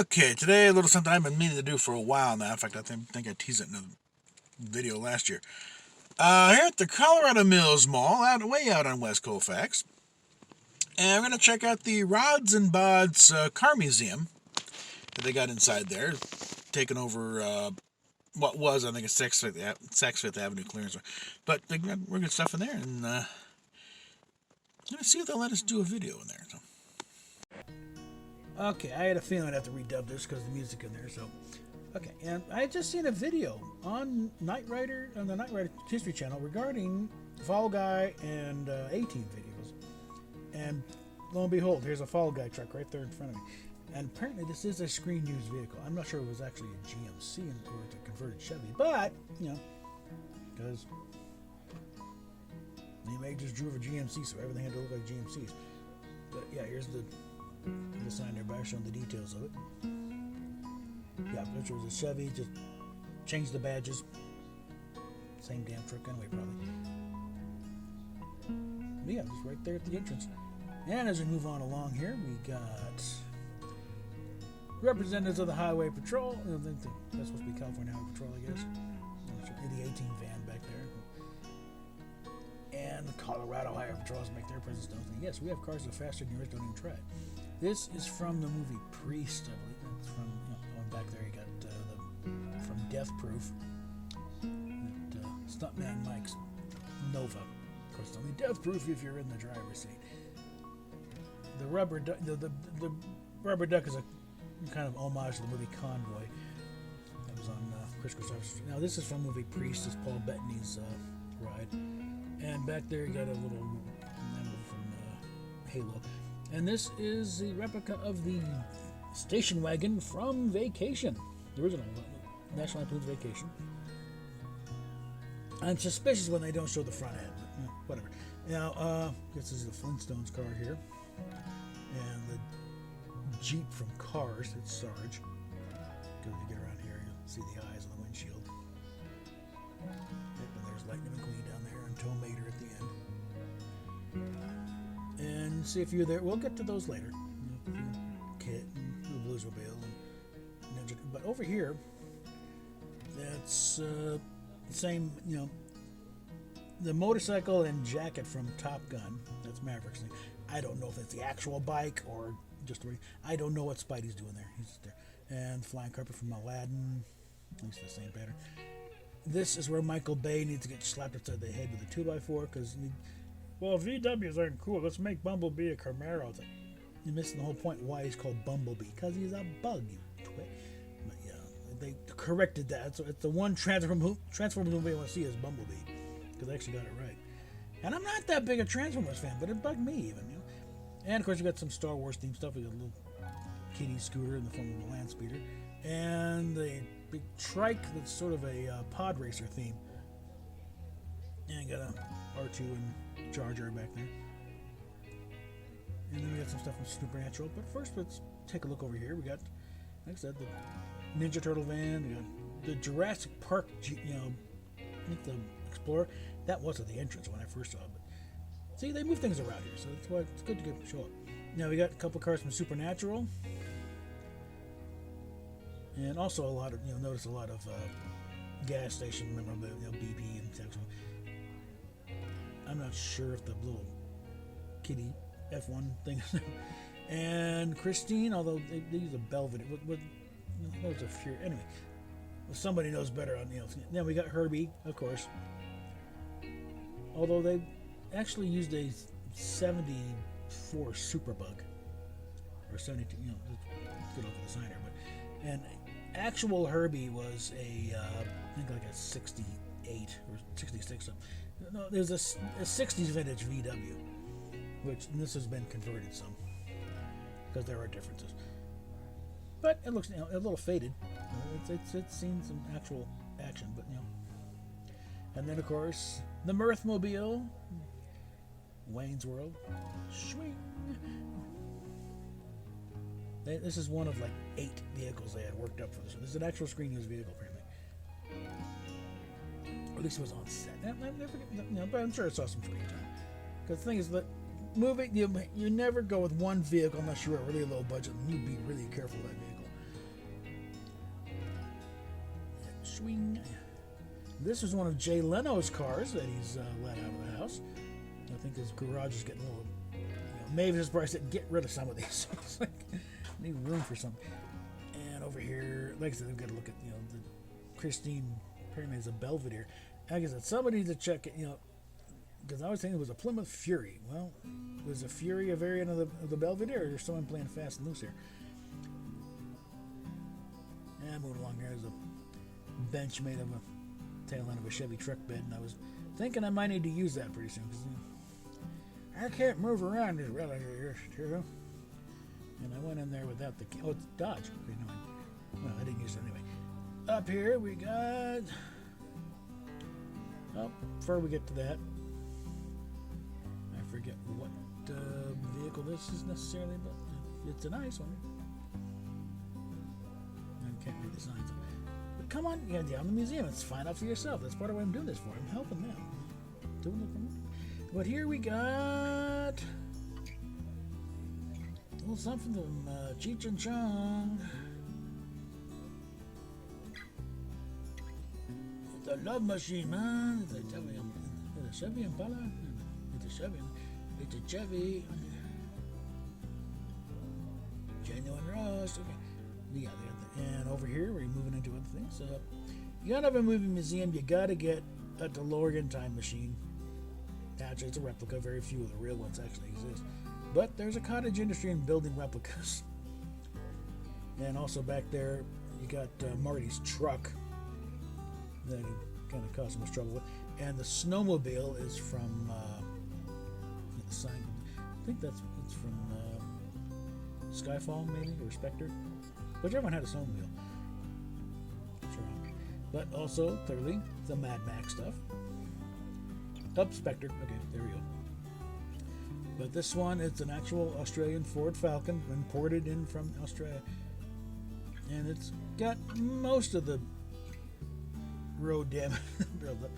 Okay, today a little something I've been meaning to do for a while now. In fact, I think I teased it in a video last year. Here at the Colorado Mills Mall, way out on West Colfax, and we're gonna check out the Rodz and Bodz car museum that they got inside there, taking over what was I think a Saks Fifth Avenue clearance, but they got real good stuff in there, and I'm gonna see if they'll let us do a video in there. So. Okay, I had a feeling I'd have to redub this because of the music in there. So, okay, and I had just seen a video on the Knight Rider History Channel regarding Fall Guy and A-Team videos, and lo and behold, here's a Fall Guy truck right there in front of me. And apparently, this is a screen used vehicle. I'm not sure it was actually a GMC or it's a converted Chevy, but because they may just drove a GMC, so everything had to look like GMCs. But yeah, here's the sign there back showing the details of it. Yeah, which was a Chevy, just changed the badges. Same damn truck anyway, probably. But yeah, just right there at the entrance. And as we move on along here, we got representatives of the Highway Patrol. I think that's supposed to be California Highway Patrol, I guess. The 18 van back there. And the Colorado Highway Patrols make their presence known. Yes, we have cars that are faster than yours, don't even try it. This is from the movie Priest, I believe. It's from, going back there, you got from Death Proof. Stuntman Mike's Nova. Of course, it's only Death Proof if you're in the driver's seat. The rubber duck, the rubber duck is a kind of homage to the movie Convoy. That was on Chris Christopher's. Now, this is from the movie Priest. It's Paul Bettany's ride. And back there, you got a little member from Halo. And this is the replica of the station wagon from Vacation, the original National Lampoon's Vacation. I'm suspicious when they don't show the front end, but whatever. Now, this is the Flintstones car here, and the Jeep from Cars. It's Sarge. Because if you get around here, you'll see the eyes on the windshield. Yep, and there's Lightning McQueen down there, and Tom Mater at the end. And see if you're there. We'll get to those later. Kit and the Bluesmobile and Ninja. But over here, that's the same. The motorcycle and jacket from Top Gun. That's Maverick's thing. I don't know if it's the actual bike or just I don't know what Spidey's doing there. He's just there. And flying carpet from Aladdin. At least the same pattern. This is where Michael Bay needs to get slapped upside the head with a 2x4 because. Well, VWs aren't cool. Let's make Bumblebee a Camaro. It's like, you're missing the whole point why he's called Bumblebee. Because he's a bug, you twit. But yeah, they corrected that. So it's the one Transformers movie I want to see is Bumblebee. Because they actually got it right. And I'm not that big a Transformers fan, but it bugged me even. And of course, you got some Star Wars themed stuff. You got a little kitty scooter in the form of a land speeder. And the big trike that's sort of a pod racer theme. And you got a R2 and Charger back there. And then we got some stuff from Supernatural. But first, let's take a look over here. We got, like I said, the Ninja Turtle van. We got the Jurassic Park, the Explorer. That was at the entrance when I first saw it. But see, they move things around here, so that's why it's good to show up. Now we got a couple cars from Supernatural. And also a lot of, notice a lot of gas station memorabilia, BP and such. I'm not sure if the little kitty F1 thing. And Christine, although they use a Belvedere. What was a fear? Anyway, somebody knows better on Then we got Herbie, of course. Although they actually used a 74 Superbug. Or 72, let's get over the sign here. And actual Herbie was I think like a 68 or 66 something. No, there's a 60s vintage VW, which this has been converted some because there are differences. But it looks a little faded. It's seen some actual action, but And then of course the Mirthmobile, Wayne's World, swing. This is one of like 8 vehicles they had worked up for this. This is an actual screen used vehicle, apparently. At least it was on set. But I'm sure it saw some screen time. Because the thing is that movie, you never go with one vehicle unless you're at really low budget. And you'd be really careful with that vehicle. Swing. This is one of Jay Leno's cars that he's let out of the house. I think his garage is getting a little. Mavis probably said, "Get rid of some of these." It's like, need room for some. And over here, like I said, they've got to look at the Christine Pyramid is a Belvedere. Like I said, somebody needs to check it. Because I was thinking it was a Plymouth Fury. Well, was a Fury a variant of the Belvedere, or is someone playing fast and loose here? And moving along here, there's a bench made of a tail end of a Chevy truck bed, and I was thinking I might need to use that pretty soon because I can't move around this rally here, too. And I went in there without the key. Oh, it's Dodge. Okay, no, well, I didn't use it anyway. Up here we got. Oh, before we get to that, I forget what vehicle this is necessarily, but it's a nice one. I can't read the signs. But come on, down to the museum. Let's find out for yourself. That's part of what I'm doing this for. I'm helping them. Doing it for me. But here we got a little something from Cheech and Chong. It's a love machine, man. It's a Chevy Impala. It's a Chevy. It's a Chevy. Genuine rust. Okay. Yeah, and over here we're moving into other things. You gotta have a movie museum. You gotta get a DeLorean time machine. Actually, it's a replica. Very few of the real ones actually exist. But there's a cottage industry in building replicas. And also back there, you got Marty's truck that he kind of caused so much trouble with. And the snowmobile is from the sign. I think it's from Skyfall, maybe, or Spectre. Whichever one had a snowmobile. Sure. But also, clearly, the Mad Max stuff. Spectre. Okay, there we go. But this one, it's an actual Australian Ford Falcon, imported in from Australia. And it's got most of the road damage built up.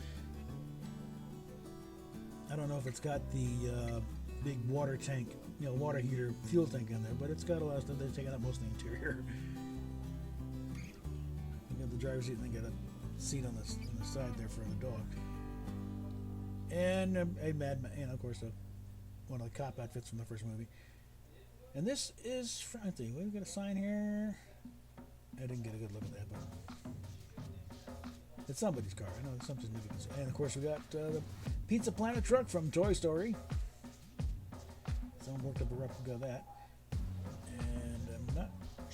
I don't know if it's got the big water tank, water heater, fuel tank in there, but it's got a lot of stuff. They're taking up most of the interior. You got the driver's seat, and they got a seat on the side there for the dog. And a Mad Man, of course, one of the cop outfits from the first movie. And this is, I think, we've got a sign here. I didn't get a good look at that, but it's somebody's car. I know it's something significant. And of course, we got the Pizza Planet truck from Toy Story. Someone worked up a replica of that. And I'm not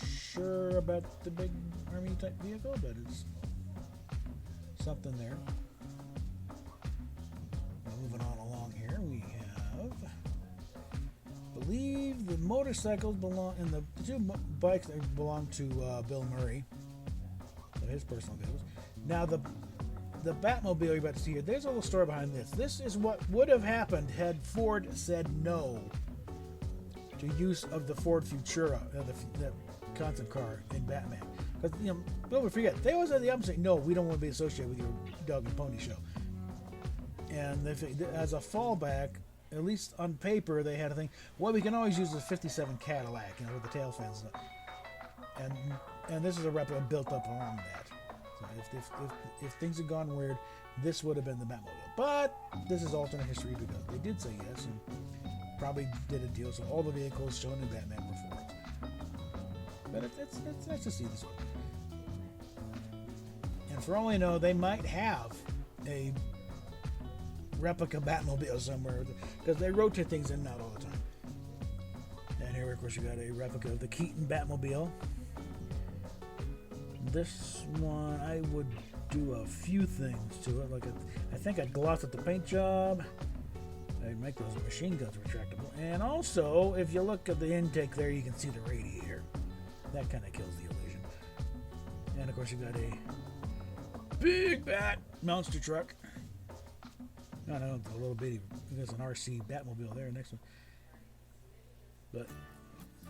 sure about the big army type vehicle, but it's something there. Moving on along here, we have, I believe the motorcycles belong, and the two bikes that belong to Bill Murray, his personal vehicles. Now the Batmobile you're about to see here, there's a little story behind this. This is what would have happened had Ford said no to use of the Ford Futura, that concept car in Batman. Because, don't forget, they always had the opposite. No, we don't want to be associated with your dog and pony show. And as a fallback, at least on paper, they had a thing. Well, we can always use the '57 Cadillac, with the tail fins, and this is a replica built up around that. So if things had gone weird, this would have been the Batmobile. But this is alternate history because they did say yes and probably did a deal. So all the vehicles shown in Batman were Fords. But it's nice to see this one. And for all I know, they might have a replica Batmobile somewhere because they rotate things in and out all the time. And here, of course, you got a replica of the Keaton Batmobile. This one, I would do a few things to it. I think I'd gloss at the paint job. I'd make those machine guns retractable. And also, if you look at the intake there, you can see the radiator. That kind of kills the illusion. And of course, you got a big bat monster truck. I don't know, a little bitty. There's an RC Batmobile there, next one. But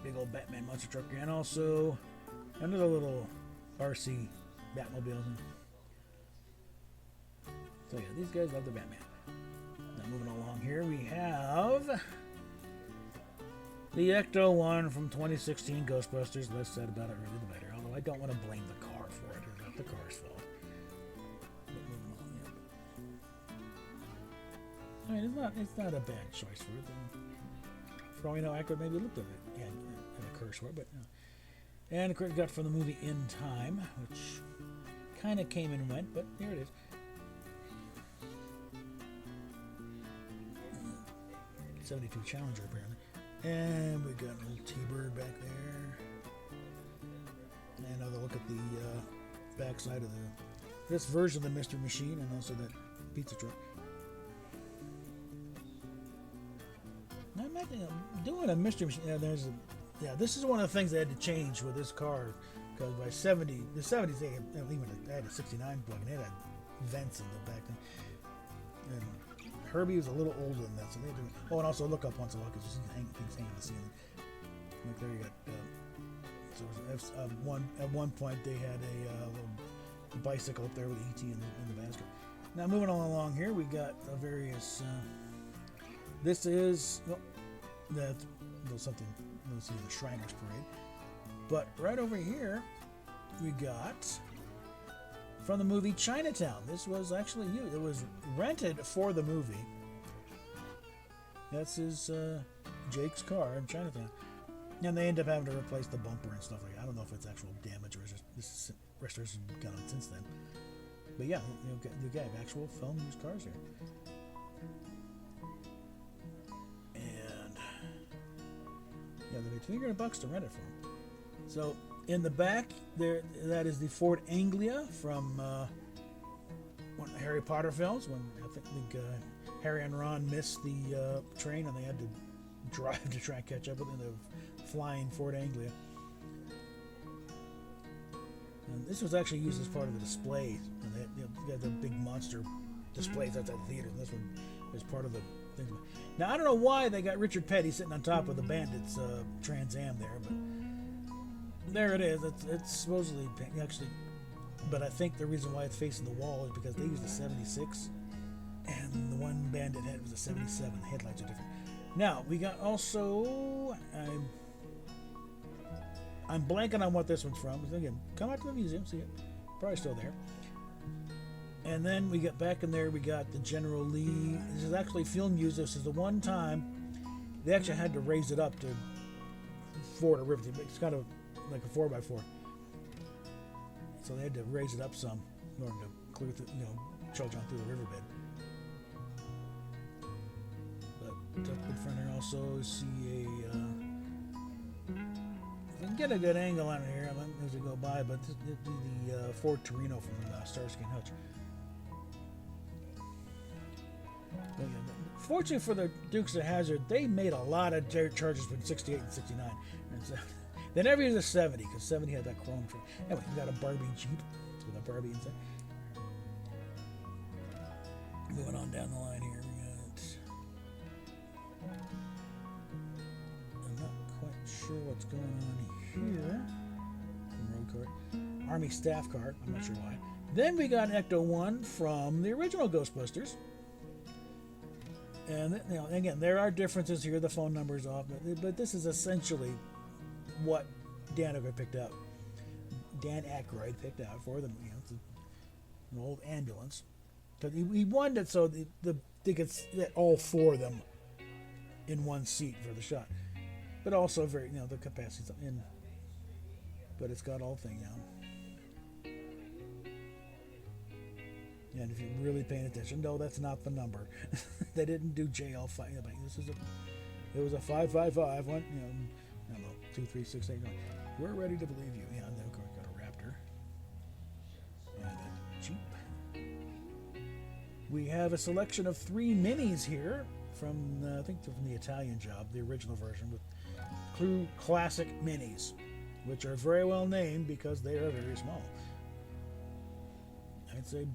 big old Batman monster truck, and also another little RC Batmobile. So yeah, these guys love the Batman. Now moving along here, we have the Ecto-1 from 2016 Ghostbusters. Less said about it, really the better. Although I don't want to blame the car for it. It's not the car's fault. I mean, it's not a bad choice for it. And for all you know, I could maybe looked at it and a curse for it, but and of course, got from the movie In Time, which kind of came and went, but here it is. '72 Challenger, apparently. And we got an old T-Bird back there. And another look at the backside of this version of the Mystery Machine, and also that pizza truck. Now, imagine doing a Mystery Machine. This is one of the things they had to change with this car, because by the 70s, they had a 69 plug, and it had vents in the back. And Herbie was a little older than that, so they had to. Oh, and also look up once in a while because you see things hanging in the ceiling. Like there you got. At one point they had a little bicycle up there with ET in the basket. Now moving on along here, we got various. This is that's something you'll see in the Shriners Parade. But right over here, we got from the movie Chinatown. This was actually used. It was rented for the movie. That's his Jake's car in Chinatown. And they end up having to replace the bumper and stuff like that. I don't know if it's actual damage or just this restoration's gone on since then. But yeah, you got actual film used cars here. And yeah, they paid $300 to rent it for them. So in the back there, that is the Ford Anglia from one of the Harry Potter films, when I think Harry and Ron missed the train and they had to drive to try and catch up with the flying Ford Anglia. And this was actually used as part of the display, and they had the big monster displays at that theater, and this one was part of the thing. Now I don't know why they got Richard Petty sitting on top of the Bandits Trans Am there, but there it is. It's supposedly actually, but I think the reason why it's facing the wall is because they used a 76, and the one Bandit head was a 77. The headlights are different. Now we got also. I'm blanking on what this one's from. Again, come out to the museum, see it. Probably still there. And then we get back in there, we got the General Lee. This is actually film used. This is the one time they actually had to raise it up to Ford or Riveting. It's kind of like a 4x4. So they had to raise it up some in order to clear through, trudge on through the riverbed. But up in front here also see you can get a good angle on it here as we go by, but this is the Ford Torino from Starsky and Hutch. But yeah, fortunately for the Dukes of Hazzard, they made a lot of Chargers between 68 and 69. And so, they never used a 70 because 70 had that chrome trim. Anyway, we got a Barbie Jeep with a Barbie inside. Moving on down the line here, we got. I'm not quite sure what's going on here. From road car, Army staff car. I'm not sure why. Then we got an Ecto 1 from the original Ghostbusters. And again, there are differences here. The phone number is off, but this is essentially what Dan Aykroyd picked out. For them. It's an old ambulance. Because he wanted it so they could get all four of them in one seat for the shot. But also very, the capacity's in. But it's got all things now. And if you're really paying attention, no, that's not the number. They didn't do JL5. It was a 555 one. I don't know, 2, 3, 6, 8, 9. We're ready to believe you. Yeah, and then we got a Raptor and a Jeep. We have a selection of 3 minis here from I think from the Italian Job, the original version with Clue Classic Minis, which are very well named because they are very small. I'd say.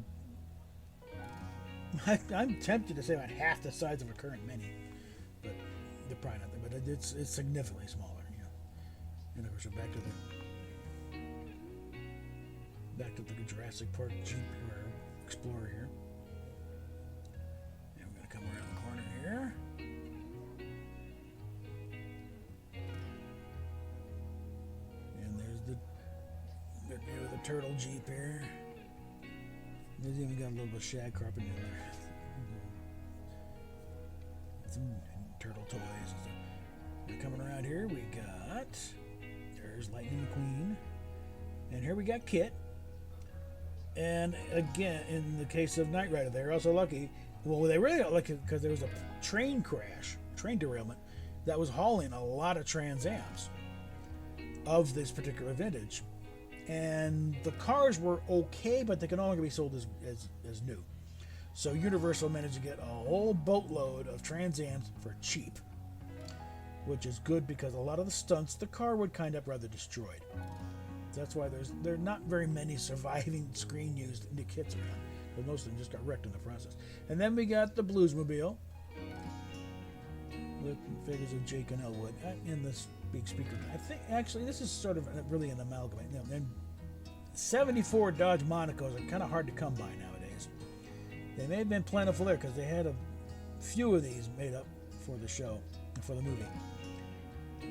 I'm tempted to say about half the size of a current Mini, but they're probably not there. But it's significantly smaller, And of course, we're back to the Jurassic Park Jeep or Explorer here. And we're gonna come around the corner here. And there's the good view of the turtle Jeep here. There's even got a little bit of shag carpet in there. some turtle toys and stuff. Now coming around here, we got, there's Lightning McQueen. And here we got Kit. And again, in the case of Knight Rider, they're also lucky. Well, they really got lucky because there was a train crash, train derailment, that was hauling a lot of Trans Ams of this particular vintage. And the cars were okay, but they could no longer be sold as new. So Universal managed to get a whole boatload of Trans Ams for cheap, which is good because a lot of the stunts the car would kind of rather destroyed. That's why there are not very many surviving screen used new kits around, because most of them just got wrecked in the process. And then we got the Bluesmobile with figures of Jake and Elwood in this big speaker. I think actually this is sort of really an amalgamate. And 74 Dodge Monacos are kind of hard to come by nowadays. They may have been plentiful there because they had a few of these made up for the show, for the movie.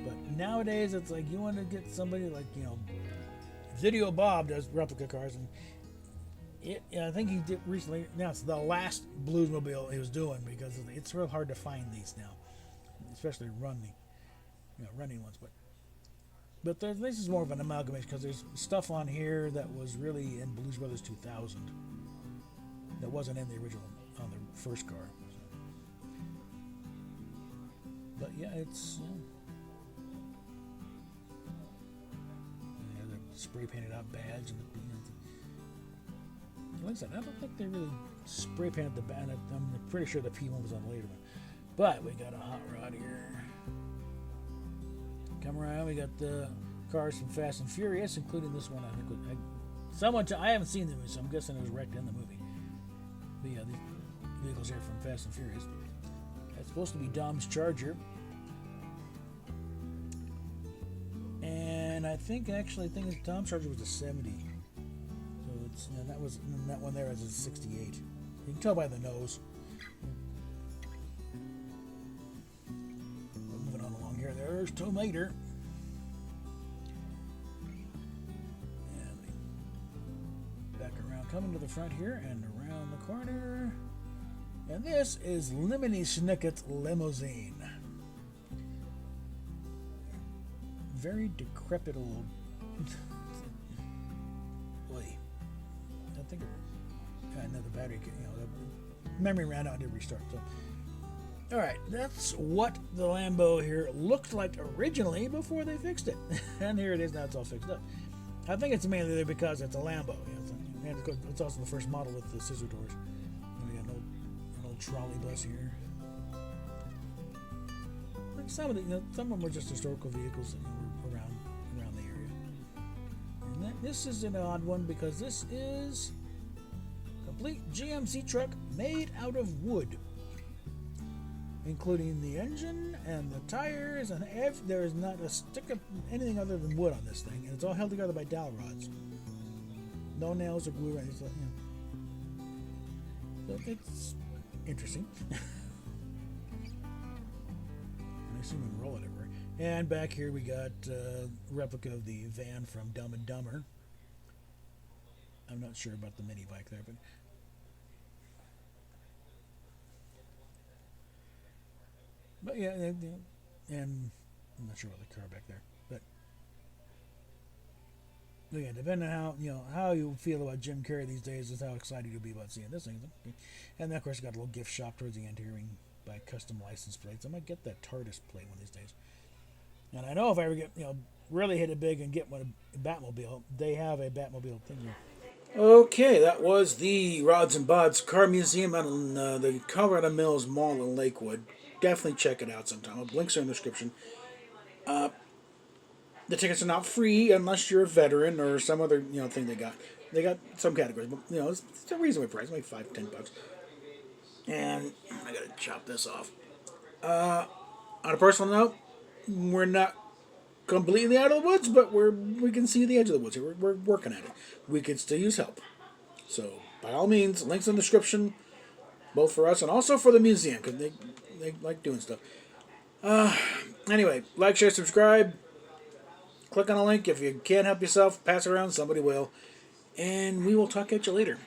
But nowadays it's like you want to get somebody like, Video Bob does replica cars, and I think he did recently. Now it's the last Bluesmobile he was doing because it's real hard to find these now, especially running ones. But this is more of an amalgamation because there's stuff on here that was really in Blues Brothers 2000 that wasn't in the original on the first car. So. But yeah, it's. Spray painted out badge and like I said, I don't think they really spray painted the badge. I'm pretty sure the P1 was on the later one. But we got a hot rod here. Come around, we got the cars from Fast and Furious, including this one. I think I haven't seen the movie, so I'm guessing it was wrecked in the movie. But yeah, the vehicles here from Fast and Furious. That's supposed to be Dom's Charger. And I think Tom Charger was a 70. So it's that one there is a 68. You can tell by the nose. Moving on along here, there's Tomater. And back around, coming to the front here and around the corner. And this is Lemony Snicket's limousine. Very decrepit old. Boy, I think the battery, the memory ran out and did restart. So, all right, that's what the Lambo here looked like originally before they fixed it, and here it is now. It's all fixed up. I think it's mainly there because it's a Lambo. And it's also the first model with the scissor doors. And we got an old trolley bus here. Some of them were just historical vehicles that were around the area. And this is an odd one because this is a complete GMC truck made out of wood, including the engine and the tires, and there is not a stick of anything other than wood on this thing, and it's all held together by dowel rods. No nails or glue or anything. So it's interesting. We can roll it everywhere. And back here we got a replica of the van from Dumb and Dumber. I'm not sure about the mini bike there, but yeah, and I'm not sure about the car back there, but yeah, depending on how you feel about Jim Carrey these days is how excited you'll be about seeing this thing. And then of course got a little gift shop towards the end here. We can buy custom license plates. I might get that TARDIS plate one of these days. And I know if I ever get, really hit it big and get one a Batmobile, they have a Batmobile thing here. Okay, that was the Rodz and Bodz Car Museum out in the Colorado Mills Mall in Lakewood. Definitely check it out sometime. Links are in the description. The tickets are not free unless you're a veteran or some other thing they got. They got some categories, but it's a reasonable price, like $5-10. And I gotta chop this off. On a personal note, we're not completely out of the woods, but we can see the edge of the woods here. We're working at it. We could still use help. So by all means, links in the description, both for us and also for the museum because they like doing stuff. Anyway, like, share, subscribe. Click on a link. If you can't help yourself, pass it around. Somebody will. And we will talk at you later.